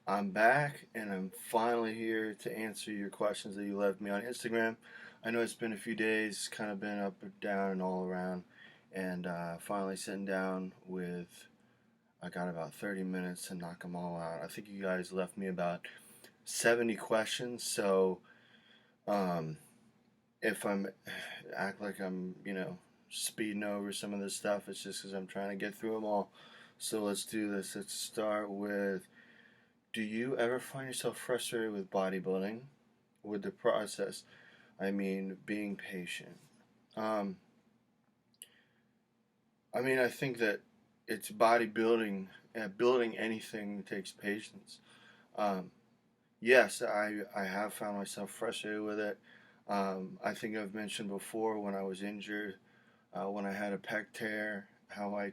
I'm back and I'm finally here to answer your questions that you left me on Instagram. I know it's been a few days, kind of been up and down and all around, and finally sitting down with. I got about 30 minutes to knock them all out. I think you guys left me about 70 questions, so um, if I'm act like I'm, speeding over some of this stuff, it's just because I'm trying to get through them all. So let's do this. Let's start with, do you ever find yourself frustrated with bodybuilding, with the process? I mean, being patient. Um, I think that it's bodybuilding. Building anything takes patience. Um, yes, I have found myself frustrated with it. I think I've mentioned before when I was injured, when I had a pec tear, how I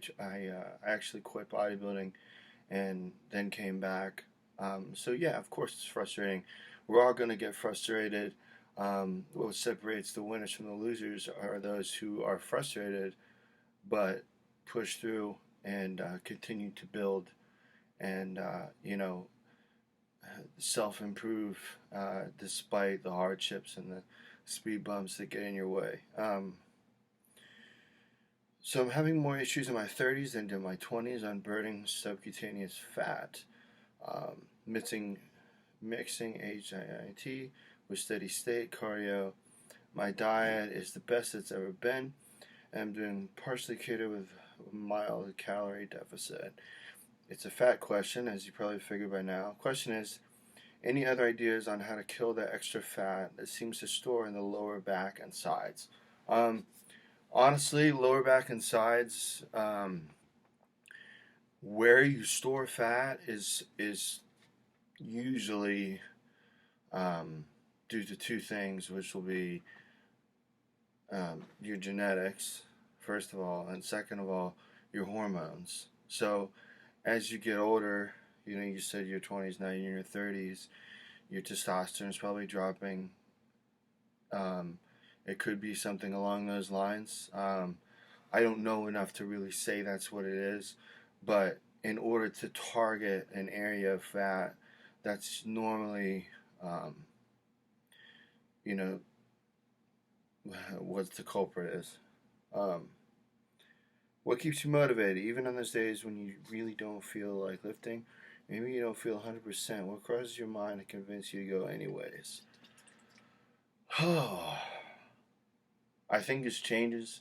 actually quit bodybuilding and then came back. So yeah, of course it's frustrating. We're all going to get frustrated. What separates the winners from the losers are those who are frustrated but push through and continue to build and self improve despite the hardships and the speed bumps that get in your way. So I'm having more issues in my 30s than in my 20s on burning subcutaneous fat. Mixing HIIT with steady state cardio. My diet is the best it's ever been. I'm doing partially keto with a mild calorie deficit. It's a fat question, as you probably figured by now. Question is, any other ideas on how to kill that extra fat that seems to store in the lower back and sides? Um, Honestly, lower back and sides, where you store fat is usually um, due to two things, which will be your genetics, first of all, and second of all, your hormones. So, as you get older, you said your 20s, now you're in your 30s, your testosterone is probably dropping. Um, it could be something along those lines. I don't know enough to really say that's what it is, but in order to target an area of fat, that's normally, um, you know, what the culprit is. Um, what keeps you motivated, even on those days when you really don't feel like lifting? Maybe you don't feel 100%. What crosses your mind to convince you to go anyways? I think this changes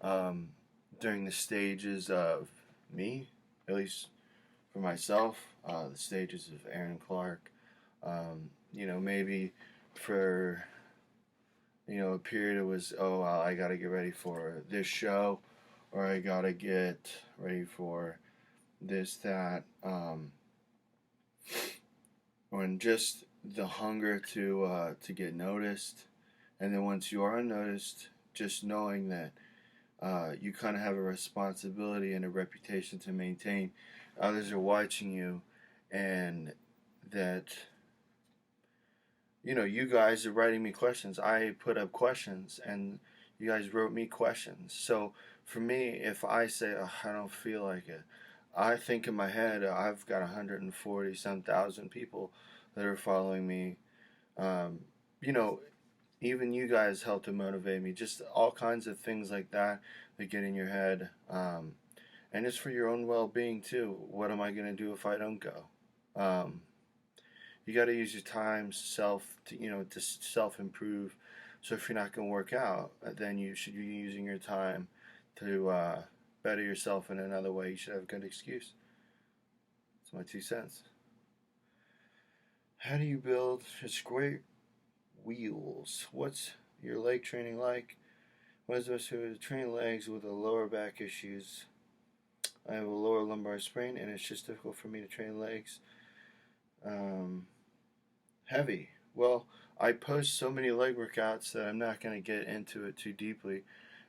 um, during the stages of me, at least for myself, the stages of Aaron Clark. Maybe for a period it was, oh, I got to get ready for this show, or I got to get ready for this, that, or just the hunger to get noticed, and then once you are noticed, just knowing that you kind of have a responsibility and a reputation to maintain. Others are watching you, and that you guys are writing me questions. I put up questions, and you guys wrote me questions. So for me, if I say, oh, I don't feel like it, I think in my head I've got 140 some thousand people that are following me. Um, you know, Even you guys help to motivate me. Just all kinds of things like that that get in your head. And it's for your own well-being too. What am I going to do if I don't go? Um, you got to use your time to self improve. So if you're not going to work out, then you should be using your time to better yourself in another way. You should have a good excuse. That's my 2 cents. How do you build a square wheels? What's your leg training like? What is the best way to train legs with the lower back issues? I have a lower lumbar sprain, and it's just difficult for me to train legs. Um, Heavy. Well, I post so many leg workouts that I'm not going to get into it too deeply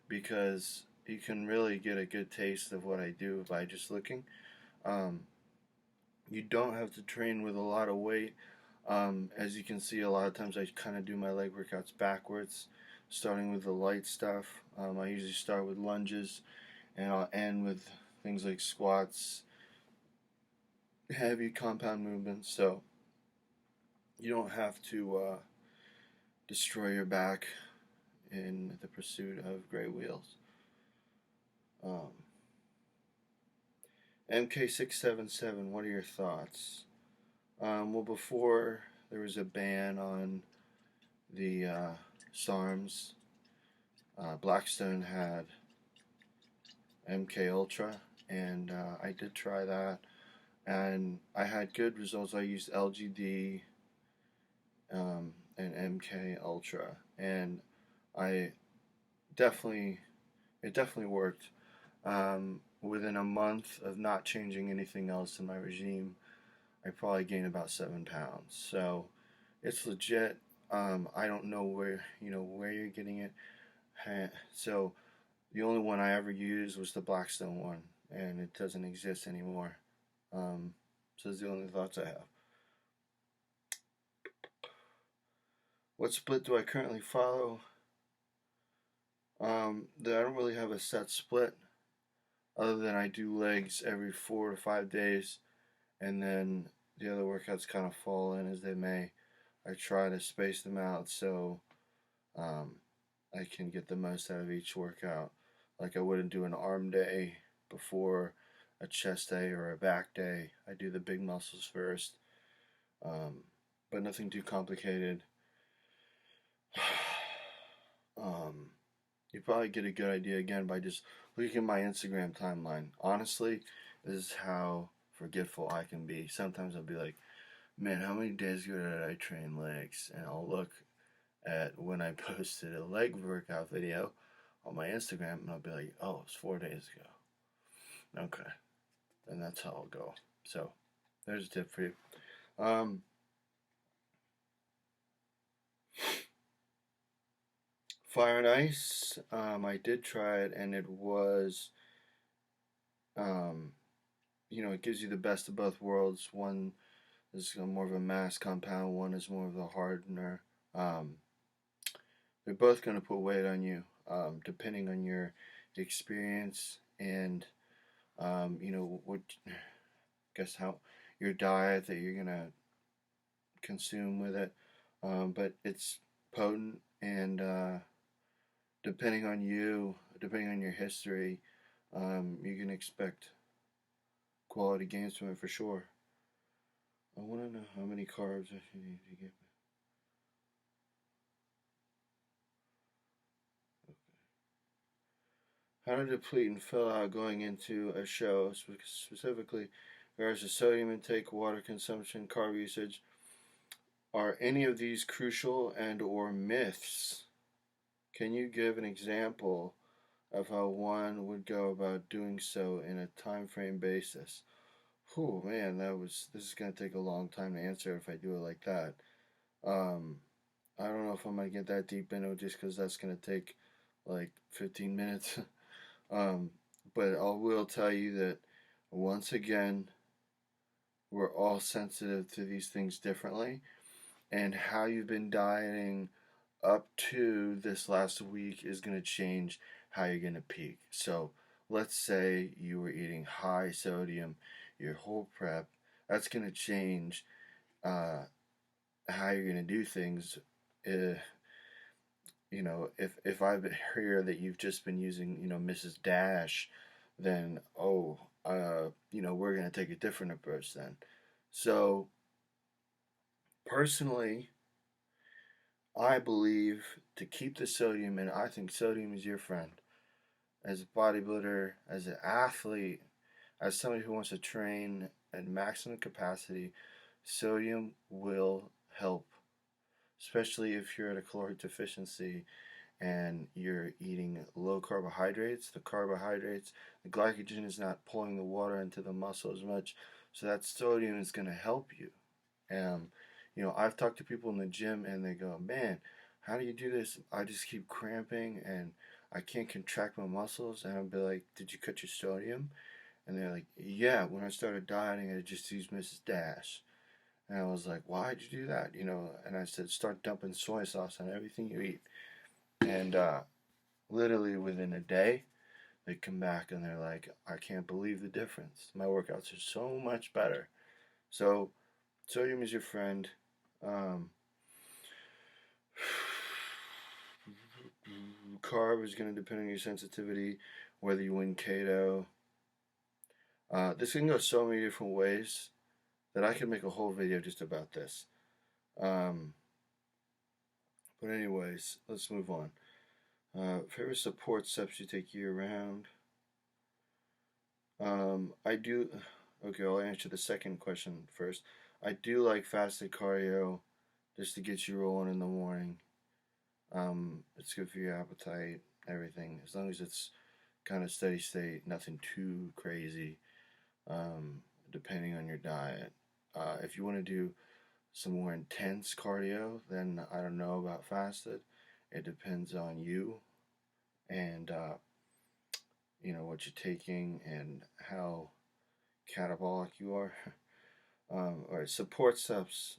because you can really get a good taste of what I do by just looking. Um, you don't have to train with a lot of weight. As you can see, a lot of times I kind of do my leg workouts backwards, starting with the light stuff. I usually start with lunges, and I'll end with things like squats, heavy compound movements, so you don't have to destroy your back in the pursuit of great wheels. Um, MK677, what are your thoughts? Well, before there was a ban on the SARMs, Blackstone had MK Ultra, and I did try that, and I had good results. I used LGD and MK Ultra, and I definitely it definitely worked. Within a month of not changing anything else in my regime, I probably gained about 7 pounds. So it's legit. I don't know where you're getting it. So the only one I ever used was the Blackstone one, and it doesn't exist anymore. So that's the only thoughts I have. What split do I currently follow? I don't really have a set split, other than I do legs every 4 to 5 days, and then the other workouts kind of fall in as they may. I try to space them out so um, I can get the most out of each workout. Like I wouldn't do an arm day before a chest day or a back day. I do the big muscles first, um, but nothing too complicated. um, you probably get a good idea again by just looking at my Instagram timeline. Honestly, this is how forgetful I can be. Sometimes I'll be like, man, how many days ago did I train legs? And I'll look at when I posted a leg workout video on my Instagram, and I'll be like, oh, it's 4 days ago. Okay, and that's how I'll go. So there's a tip for you. Um, Fire and Ice. I did try it, and it was, um, it gives you the best of both worlds. One is more of a mass compound. One is more of a hardener. Um, they're both going to put weight on you, depending on your experience and what guess how your diet that you're gonna consume with it. But it's potent, and depending on your history, you can expect quality gains from it for sure. I want to know how many carbs I need to get. How to deplete and fill out going into a show, specifically regards to sodium intake, water consumption, carb usage. Are any of these crucial and or myths? Can you give an example of how one would go about doing so in a time frame basis? Whew, man, this is gonna take a long time to answer if I do it like that. Um, I don't know if I'm gonna get that deep into it just because that's gonna take like 15 minutes. um, but I will tell you that once again, we're all sensitive to these things differently, and how you've been dieting up to this last week is going to change how you're going to peak. So let's say you were eating high sodium your whole prep. That's going to change how you're going to do things. Uh, if I hear that you've just been using, Mrs. Dash, then we're going to take a different approach then. So personally, I believe to keep the sodium in, I think sodium is your friend. As a bodybuilder, as an athlete, as somebody who wants to train at maximum capacity, sodium will help, especially if you're at a caloric deficiency and you're eating low carbohydrates. The glycogen is not pulling the water into the muscle as much, so that sodium is going to help you. Um, I've talked to people in the gym and they go, man, how do you do this? I just keep cramping and I can't contract my muscles. And I'll be like, did you cut your sodium? And they're like, yeah, when I started dieting, I just used Mrs. Dash. And I was like, why'd you do that? And I said, start dumping soy sauce on everything you eat. And literally within a day, they come back and they're like, I can't believe the difference. My workouts are so much better. So sodium is your friend. Um, Carb is going to depend on your sensitivity, whether you win keto. This can go so many different ways that I could make a whole video just about this. Um, but anyways, let's move on. Favorite support steps you take year round? I do. Okay, I'll answer the second question first. I do like fasted cardio just to get you rolling in the morning. It's good for your appetite, everything. As long as it's kind of steady state, nothing too crazy. Depending on your diet. If you want to do some more intense cardio, then I don't know about fasted. It depends on you and what you're taking and how catabolic you are. All right, support steps.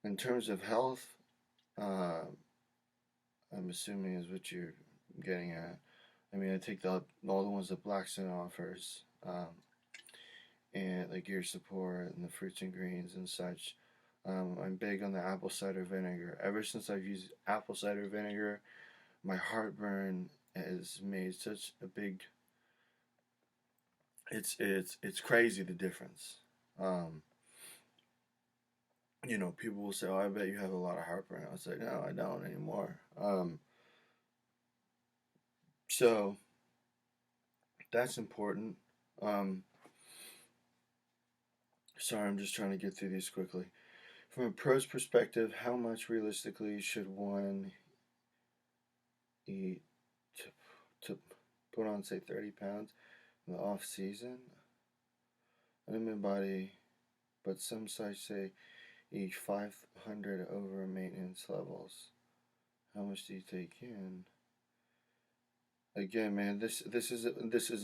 In terms of health, uh, I'm assuming is what you're getting at. I mean, I take all the ones that Blackstone offers, and like gear support and the fruits and greens and such. I'm big on the apple cider vinegar. Ever since I've used apple cider vinegar, my heartburn has made such a big. It's crazy the difference. Um, People will say, "Oh, I bet you have a lot of heartburn." I was like, "No, I don't anymore." So that's important. Um, Sorry, I'm just trying to get through these quickly. From a pro's perspective, how much realistically should one eat to put on, say, 30 pounds in the off season? I'm in my body, but some sites say eat 500 over maintenance levels. How much do you take in? Again, man, this is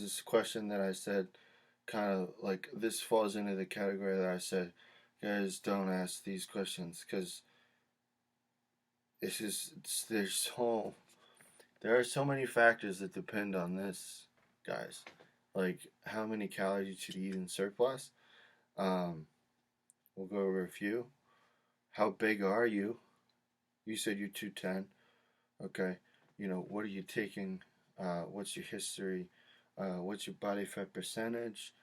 this question that I said kind of like this falls into the category that I said, guys, don't ask these questions because there are so many factors that depend on this, guys. Like how many calories you should eat in surplus. Um, we'll go over a few. How big are you? You said you're 210. Okay. What are you taking? What's your history? What's your body fat percentage?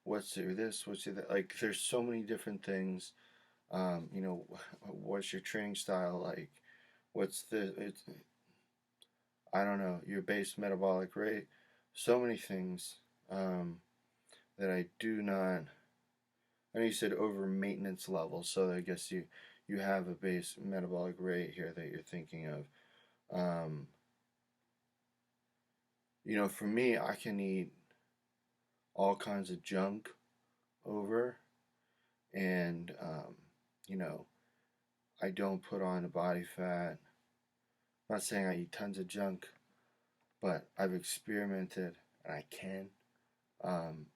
What's your this? What's your that? Like, there's so many different things. What's your training style like? What's I don't know, your base metabolic rate? So many things that I do not. I know you said over maintenance level, so I guess you have a base metabolic rate here that you're thinking of. Um, for me, I can eat all kinds of junk over, and you know, I don't put on a body fat. I'm not saying I eat tons of junk, but I've experimented and I can. Um,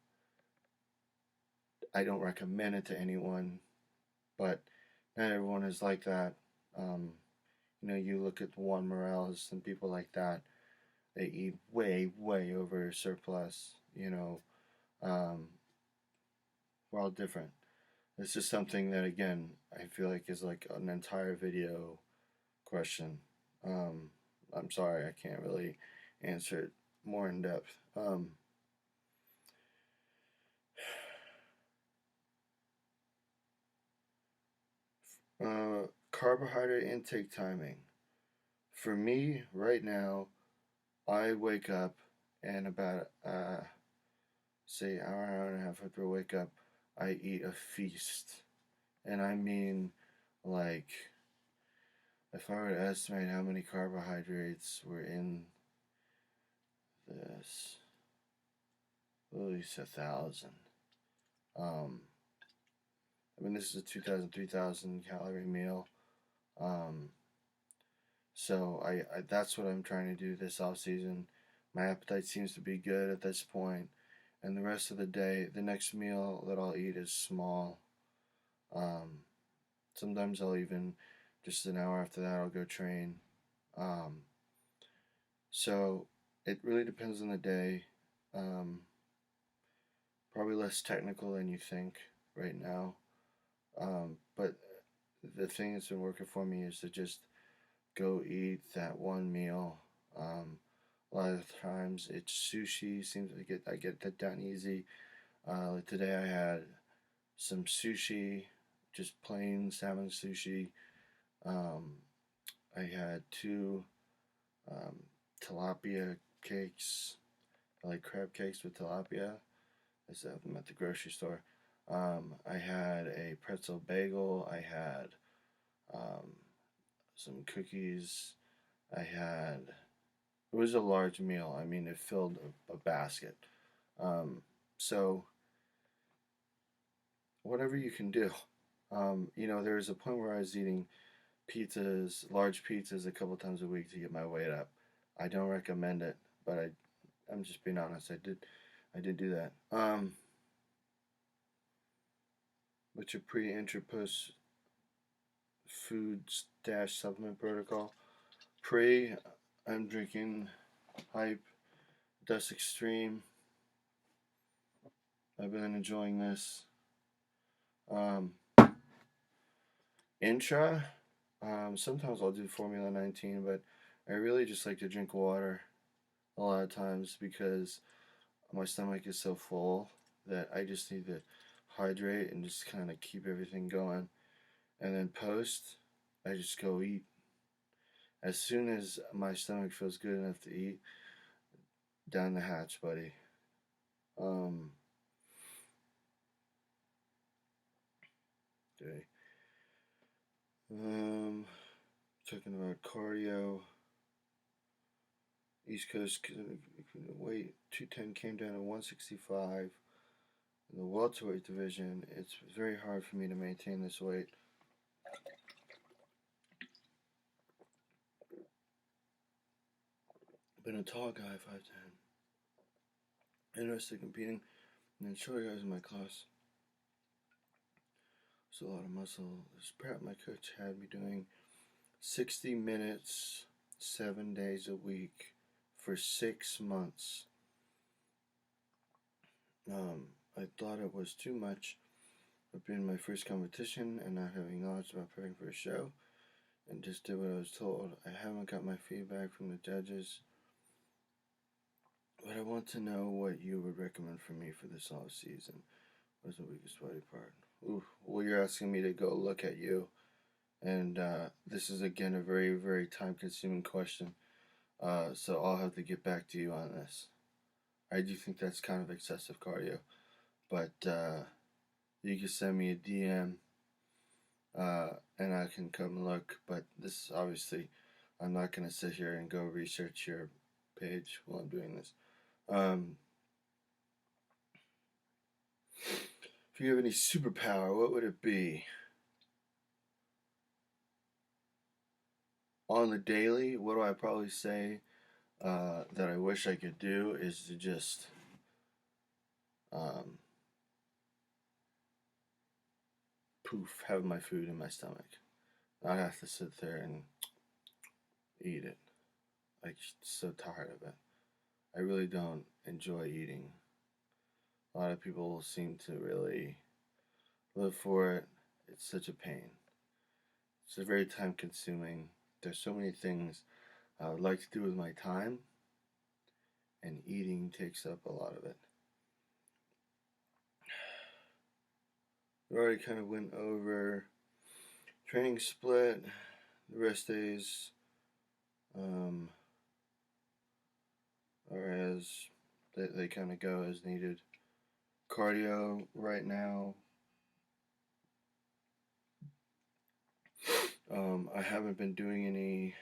I don't recommend it to anyone, but not everyone is like that. Um, you look at Juan Morales and people like that. They eat way, way over surplus. Um, we're all different. It's just something that, again, I feel like is like an entire video question. Um, I'm sorry, I can't really answer it more in depth. Carbohydrate intake timing. For me, right now, I wake up and about, say, hour and a half after I wake up, I eat a feast. And I mean, like, if I were to estimate how many carbohydrates were in this, at least 1,000. Um, this is a 2,000, 3,000 calorie meal. Um, so I that's what I'm trying to do this off season. My appetite seems to be good at this point, and the rest of the day, the next meal that I'll eat is small. Um, Sometimes I'll even just an hour after that I'll go train. Um, so it really depends on the day. Um, Probably less technical than you think right now. But the thing that's been working for me is to just go eat that one meal. A lot of times it's sushi. Seems I get that done easy. Like today I had some sushi, just plain salmon sushi. Um, I had two um, tilapia cakes. I like crab cakes with tilapia. I have them at the grocery store. I had a pretzel bagel. I had um, some cookies. I had. It was a large meal. I mean, it filled a basket. Um, so whatever you can do. There was a point where I was eating large pizzas, a couple times a week to get my weight up. I don't recommend it, but I'm just being honest. I did do that. What's your pre, intra, post food stash supplement protocol? Pre, I'm drinking Hype, Dust Extreme. I've been enjoying this. Um, intra, sometimes I'll do Formula 19, but I really just like to drink water a lot of times because my stomach is so full that I just need to hydrate and just kind of keep everything going. And then post, I just go eat. As soon as my stomach feels good enough to eat, down the hatch, buddy. Um, okay. Um, Talking about cardio. East Coast weight 210 came down to 165. In the welterweight division, it's very hard for me to maintain this weight. Been a tall guy, 5'10". Interested in competing, and then short guys in my class. So a lot of muscle. This prep my coach had me doing 60 minutes, 7 days a week for 6 months. I thought it was too much. It being my first competition and not having knowledge about preparing for a show, and just did what I was told. I haven't got my feedback from the judges, but I want to know what you would recommend for me for this off season. What's the weakest body part? Ooh, well, you're asking me to go look at you, and this is again a very, very time-consuming question. So I'll have to get back to you on this. I do think that's kind of excessive cardio, but you can send me a DM, and I can come look. But this obviously, I'm not gonna sit here and go research your page while I'm doing this. If you have any superpower, what would it be? On the daily, what do I probably say that I wish I could do is to just um, poof, have my food in my stomach. Not have to sit there and eat it. I'm so tired of it. I really don't enjoy eating. A lot of people seem to really live for it. It's such a pain. It's very time consuming. There's so many things I would like to do with my time, and eating takes up a lot of it. We already kind of went over training split, the rest days um, are as they kind of go as needed. Cardio right now, I haven't been doing any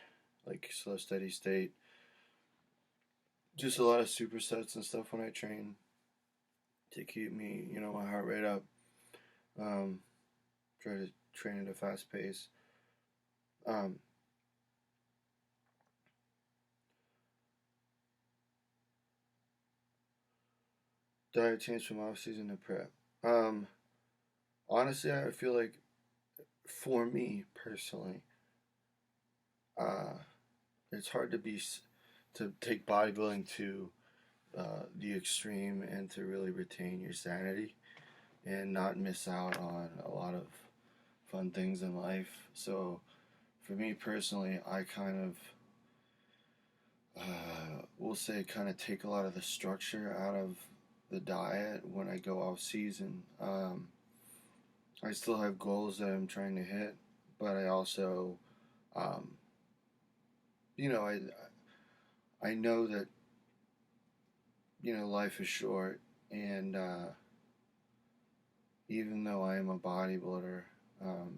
like slow steady state. Just a lot of supersets and stuff when I train to keep me, my heart rate up. Um, Try to train at a fast pace. Um, Diet change from off season to prep. Um, Honestly, I feel like for me personally, uh, it's hard to take bodybuilding to the extreme and to really retain your sanity and not miss out on a lot of fun things in life. So for me personally, I kind of we'll say kind of take a lot of the structure out of the diet when I go off season. I still have goals that I'm trying to hit, but I also, um, you know, I know that life is short, and even though I am a bodybuilder,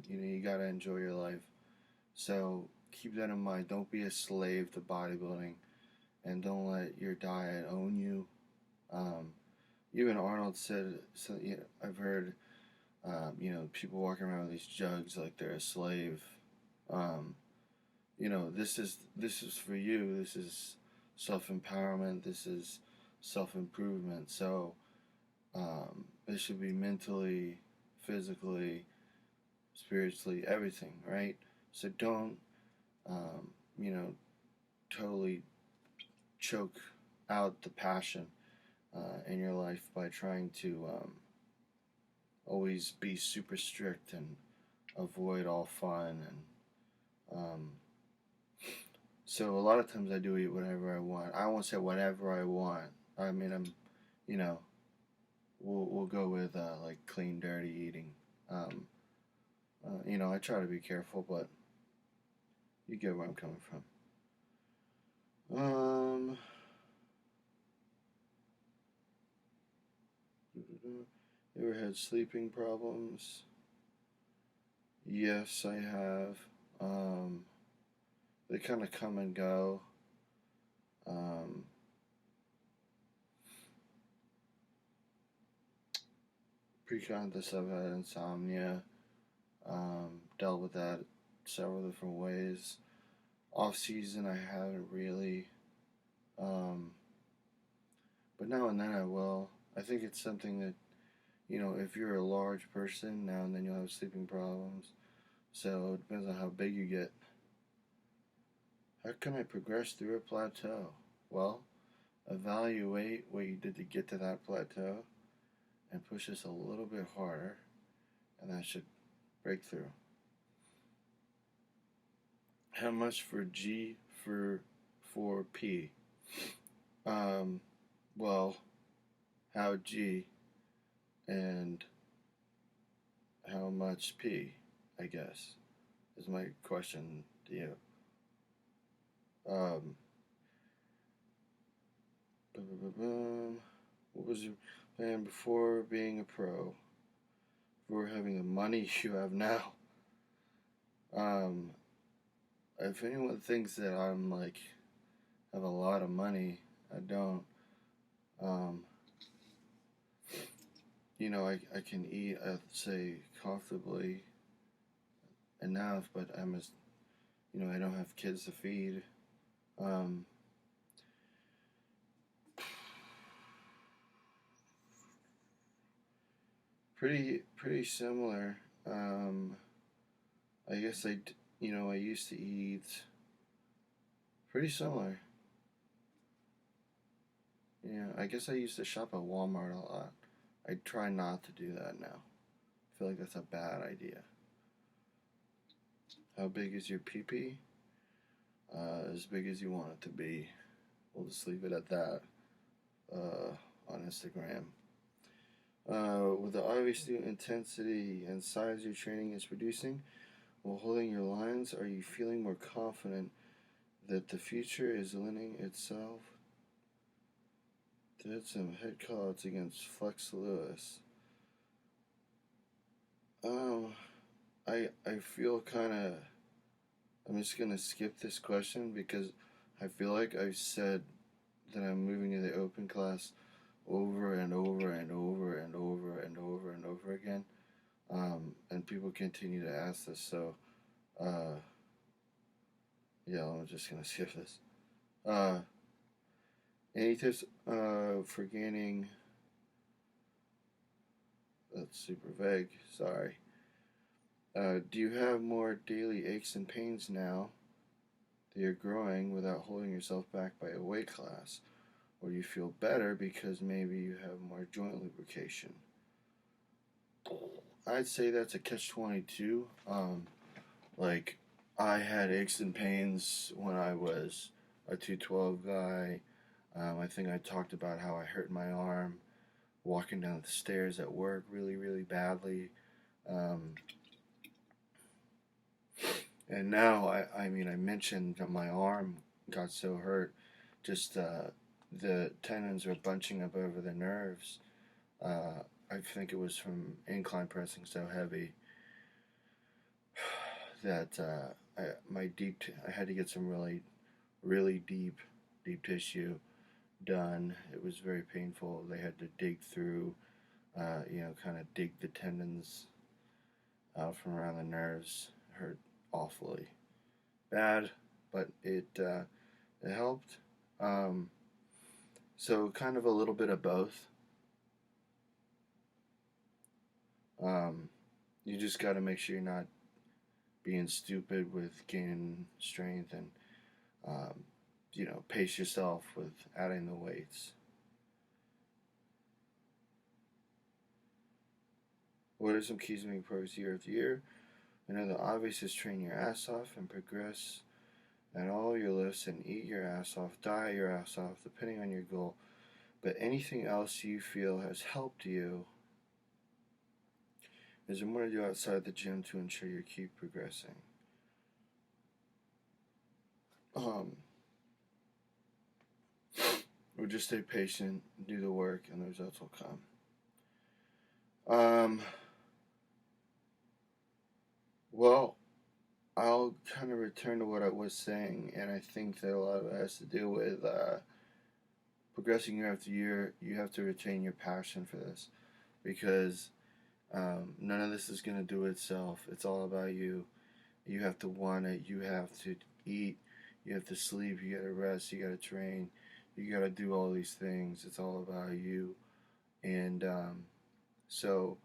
you gotta enjoy your life. So keep that in mind. Don't be a slave to bodybuilding, and don't let your diet own you. Um, Even Arnold said, so, I've heard, people walking around with these jugs like they're a slave. Um, this is for you. This is self empowerment. This is self improvement. So it should be mentally, physically, spiritually, everything, right? So don't, um, you know, totally choke out the passion in your life by trying to always be super strict and avoid all fun. And so a lot of times I do eat whatever I want. I won't say whatever I want. I mean, you know, we'll go with like clean, dirty eating. I try to be careful, but you get where I'm coming from. You ever had sleeping problems? Yes, I have. They kind of come and go. Um, Pre-contest, I've had insomnia. Dealt with that several different ways. Off season, I haven't really. Um, but now and then I will. I think it's something that, if you're a large person, now and then you'll have sleeping problems. So it depends on how big you get. How can I progress through a plateau? Well, evaluate what you did to get to that plateau and push this a little bit harder, and that should break through. How much for G for P? Um, well, how G and how much P, I guess, is my question to you. Um, what was your plan before being a pro? Before having the money you have now? Um, if anyone thinks that I'm like have a lot of money, I don't. Um, I can eat, I'd say, comfortably enough, but I don't have kids to feed. Um, pretty similar. I guess I used to eat pretty similar. Yeah, I guess I used to shop at Walmart a lot. I try not to do that now. I feel like that's a bad idea. How big is your pee? As big as you want it to be. We'll just leave it at that on Instagram. With the obvious new intensity and size your training is producing, while holding your lines, are you feeling more confident that the future is lending itself? Did some head callouts against Flex Lewis. Um, I feel kind of. I'm just gonna skip this question because I feel like I've said that I'm moving to the open class over and over and over and over and over and over again. And people continue to ask this, so yeah, I'm just gonna skip this. Uh, any tips for gaining? That's super vague. Sorry. Do you have more daily aches and pains now that you're growing without holding yourself back by a weight class? or you feel better because maybe you have more joint lubrication. I'd say that's a catch 22. Like, I had aches and pains when I was a 212 guy. I think I talked about how I hurt my arm walking down the stairs at work really, really badly. Um, and now, I mean, I mentioned that my arm got so hurt, just the tendons were bunching up over the nerves. I think it was from incline pressing so heavy that I had to get some really, really deep tissue done. It was very painful. They had to dig through, kind of dig the tendons out from around the nerves. It hurt awfully bad, but it helped. Um, so kind of a little bit of both. Um, you just got to make sure you're not being stupid with gaining strength and um, pace yourself with adding the weights. What are some keys to making progress year after year? The obvious is train your ass off and progress at all your lifts and eat your ass off, diet your ass off, depending on your goal. But anything else you feel has helped you, is there more to do outside the gym to ensure you keep progressing? Or just stay patient, do the work, and the results will come. Well, I'll kind of return to what I was saying, and I think that a lot of it has to do with progressing year after year. You have to retain your passion for this because none of this is going to do itself. It's all about you. You have to want it. You have to eat. You have to sleep. You got to rest. You got to train. You got to do all these things. It's all about you. And so,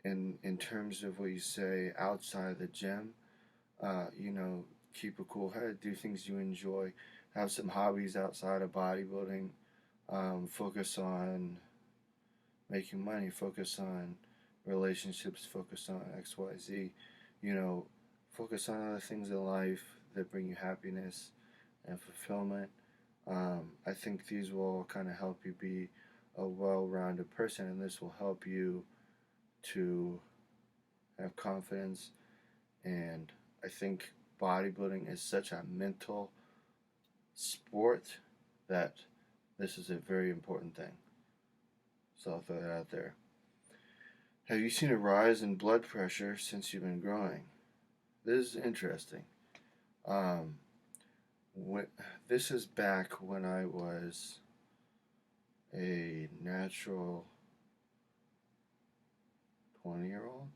in terms of what you say outside the gym, keep a cool head, do things you enjoy, have some hobbies outside of bodybuilding, focus on making money, focus on relationships, focus on XYZ, you know, focus on other things in life that bring you happiness and fulfillment. I think these will all kind of help you be a well-rounded person, and this will help you to have confidence. And I think bodybuilding is such a mental sport that this is a very important thing. So I'll throw that out there. Have you seen a rise in blood pressure since you've been growing? This is interesting. Um, when, this is back when I was a natural 20-year-old,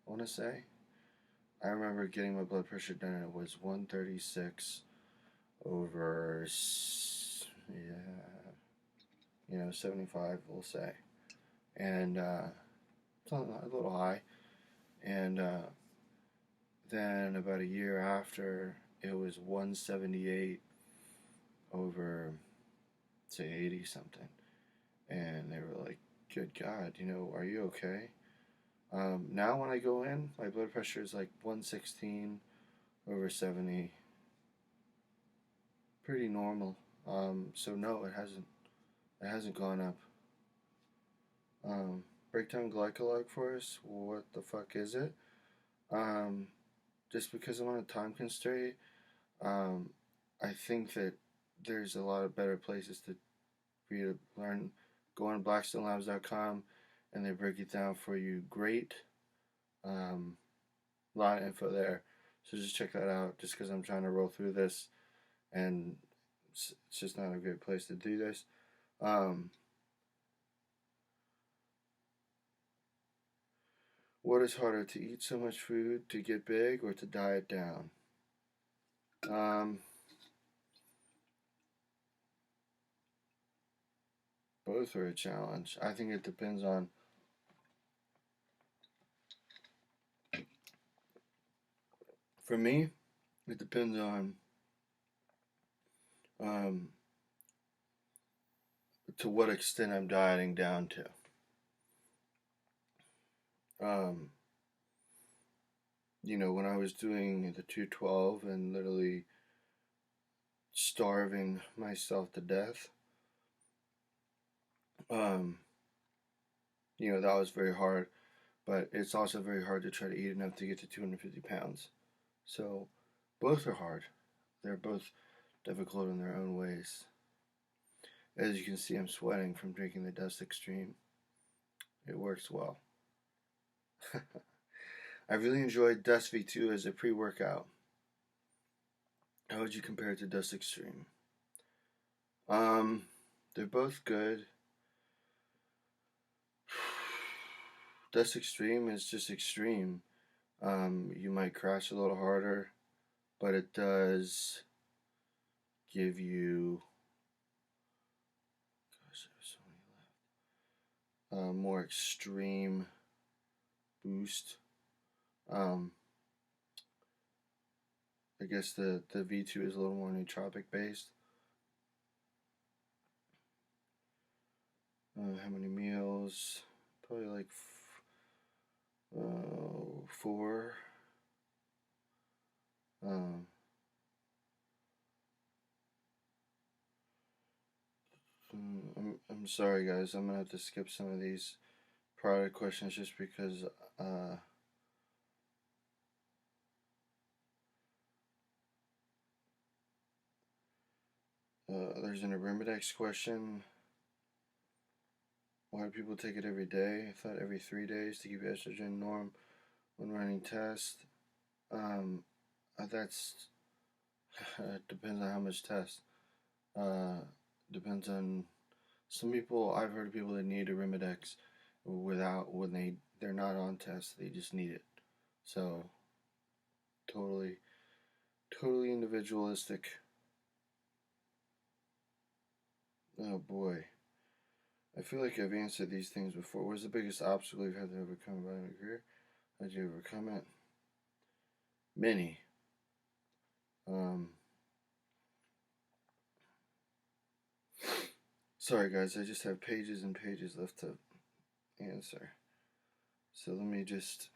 I want to say. I remember getting my blood pressure done and it was 136 over, 75, we'll say. And it's a little high. And then about a year after, it was 178 over, say, 80 something. And they were like, good God, are you okay? Now when I go in, my blood pressure is like 116 over 70. Pretty normal. So no, it hasn't gone up. Break down glycolog for us. What the fuck is it? Just because I'm on a time constraint, I think that there's a lot of better places for you to learn. Go on blackstonelabs.com and they break it down for you. Great. A lot of info there. So just check that out. Just because I'm trying to roll through this and it's just not a great place to do this. What is harder, to eat so much food to get big or to diet down? Both are a challenge. I think it depends on, for me, it depends on to what extent I'm dieting down to. When I was doing the 212 and literally starving myself to death, that was very hard. But it's also very hard to try to eat enough to get to 250 pounds. So both are hard. They're both difficult in their own ways. As you can see, I'm sweating from drinking the Dust Extreme. It works well. I really enjoyed Dust V2 as a pre-workout. How would you compare it to Dust Extreme? They're both good. Dust Extreme is just extreme. You might crash a little harder, but it does give you, there's so many left. More extreme boost. I guess the V2 is a little more nootropic based. How many meals? Probably like 4. I'm sorry, guys. I'm gonna have to skip some of these product questions just because there's an Arimidex question. Why do people take it every day? I thought every 3 days to keep estrogen norm when running tests. That's depends on how much test. Depends on some people. I've heard of people that need Arimidex when they're not on test. They just need it. So totally individualistic. Oh boy. I feel like I've answered these things before. What was the biggest obstacle you've had to overcome in your career? How did you overcome it? Many. Sorry guys, I just have pages and pages left to answer. So let me just,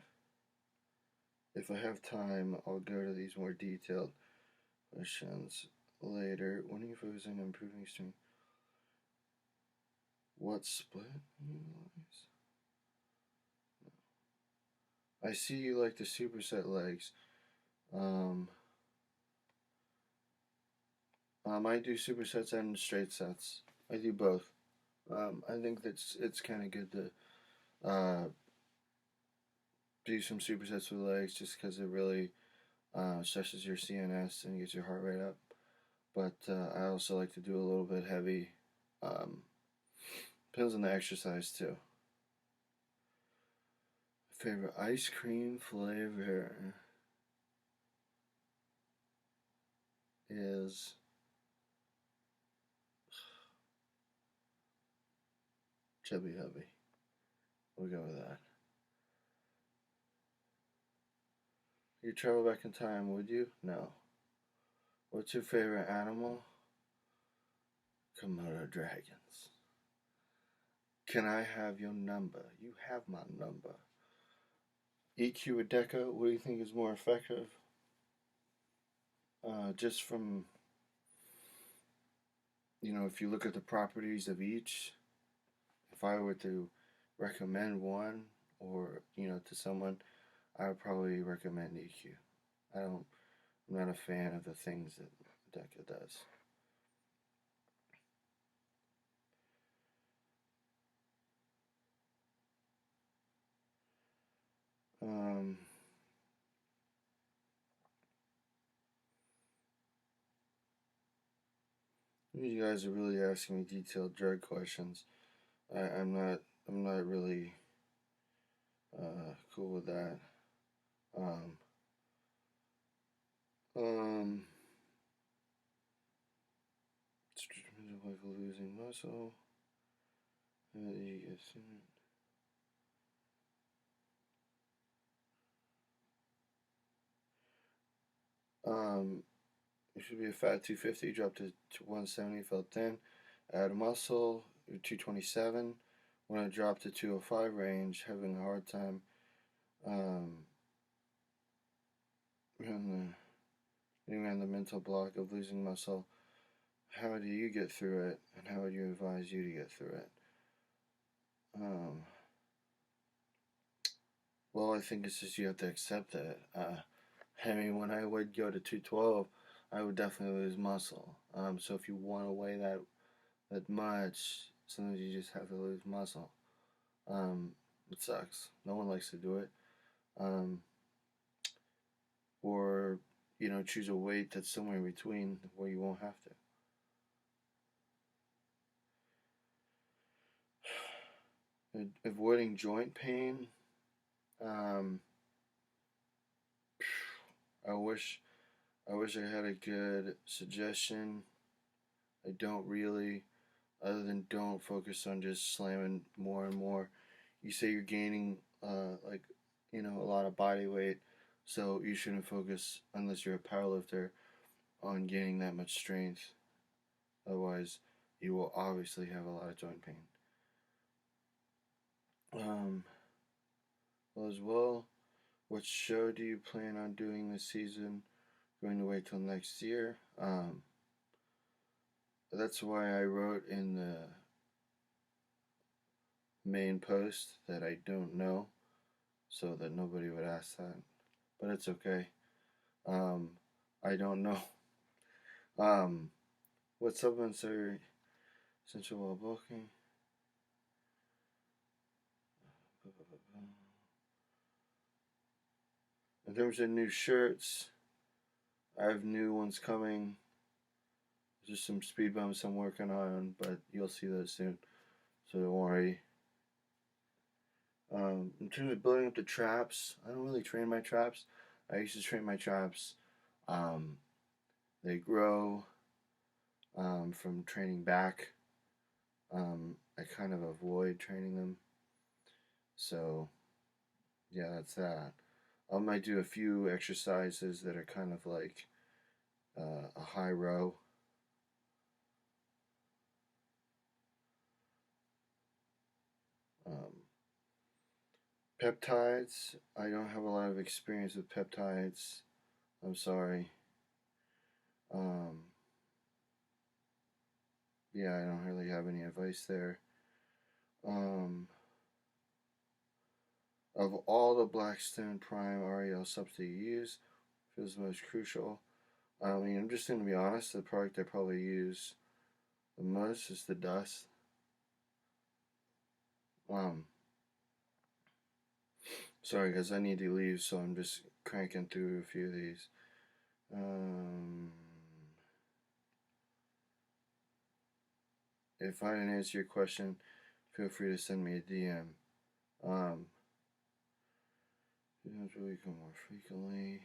if I have time, I'll go to these more detailed questions later. When are you focusing on improving strength? What split? I see you like the superset legs. I do supersets and straight sets. I do both. I think it's kind of good to do some supersets with legs just because it really stretches your CNS and gets your heart rate up. But I also like to do a little bit heavy. Depends on the exercise too. Favorite ice cream flavor is Chubby Hubby. We'll go with that. You travel back in time, would you? No. What's your favorite animal? Komodo dragons. Can I have your number? You have my number. EQ or Deca, what do you think is more effective? Just from, if you look at the properties of each, if I were to recommend one or, to someone, I would probably recommend EQ. I'm not a fan of the things that Deca does. You guys are really asking me detailed drug questions. I'm not really cool with that. Like losing muscle. You get it should be a fat 250, drop to 170, felt thin. Add muscle, 227. When I dropped to 205 range, having a hard time um, and the mental block of losing muscle. How do you get through it, and how would you advise you to get through it? Um, well, I think it's just you have to accept it. I mean, when I would go to 212, I would definitely lose muscle. So if you want to weigh that much, sometimes you just have to lose muscle. Um, it sucks. No one likes to do it. Um, or choose a weight that's somewhere in between where you won't have to. Avoiding joint pain. Um, I wish I had a good suggestion. I don't really, other than don't focus on just slamming more and more. You say you're gaining like a lot of body weight, so you shouldn't focus unless you're a powerlifter on gaining that much strength. Otherwise, you will obviously have a lot of joint pain. Um, well, as well, what show do you plan on doing this season? Going to wait till next year. That's why I wrote in the main post that I don't know, so that nobody would ask that. But it's okay. Um, I don't know. Um, what supplements are essential while bulking? In terms of new shirts, I have new ones coming. Just some speed bumps I'm working on, but you'll see those soon. So don't worry. In terms of building up the traps, I don't really train my traps. I used to train my traps. Um, they grow from training back. I kind of avoid training them. So, yeah, that's that. I might do a few exercises that are kind of like a high row. Um, Peptides, I don't have a lot of experience with peptides. I'm sorry. Um, yeah, I don't really have any advice there. Um, of all the Blackstone Prime REL subs that you use, feels the most crucial. I mean, I'm just going to be honest, the product I probably use the most is the dust. Um, Sorry guys, I need to leave, so I'm just cranking through a few of these. If I didn't answer your question, feel free to send me a DM. Videos really come more frequently.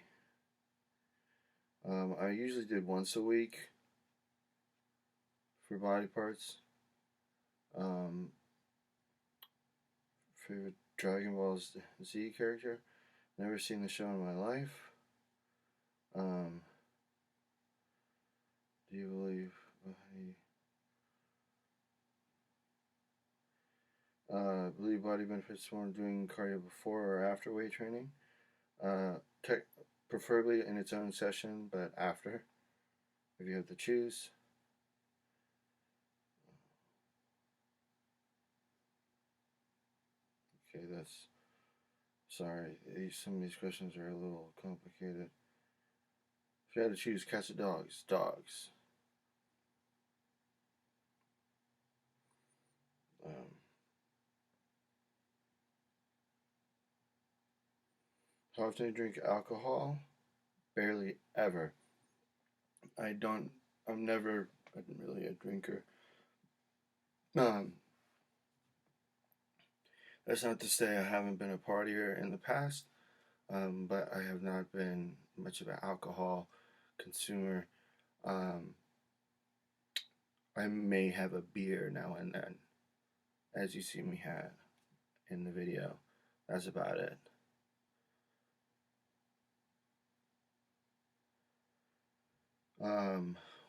I usually did once a week for body parts. Favorite Dragon Ball Z character? Never seen the show in my life. Do you believe believe body benefits more doing cardio before or after weight training? Tech, preferably in its own session, but after, if you have to choose. Okay, that's sorry. Some of these questions are a little complicated. If you had to choose cats or dogs, dogs. Um, how often do you drink alcohol? Barely ever. I don't. I'm never really a drinker. Um, that's not to say I haven't been a partier in the past, but I have not been much of an alcohol consumer. Um, I may have a beer now and then, as you see me have in the video. That's about it.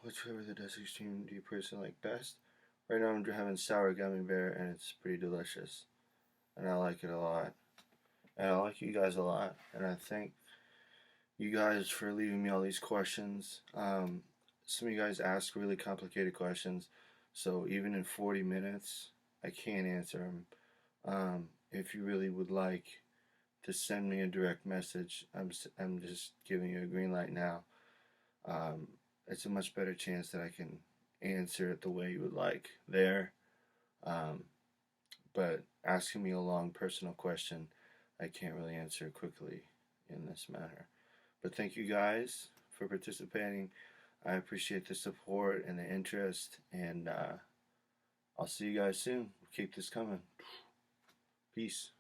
Which flavor of the Dust Extreme do you personally like best? Right now I'm having sour gummy bear, and it's pretty delicious, and I like it a lot. And I like you guys a lot, and I thank you guys for leaving me all these questions. Some of you guys ask really complicated questions, so even in 40 minutes, I can't answer them. If you really would like to send me a direct message, I'm just giving you a green light now. Um, it's a much better chance that I can answer it the way you would like there. Um, but asking me a long personal question, I can't really answer quickly in this manner. But thank you guys for participating. I appreciate the support and the interest, and I'll see you guys soon. Keep this coming. Peace.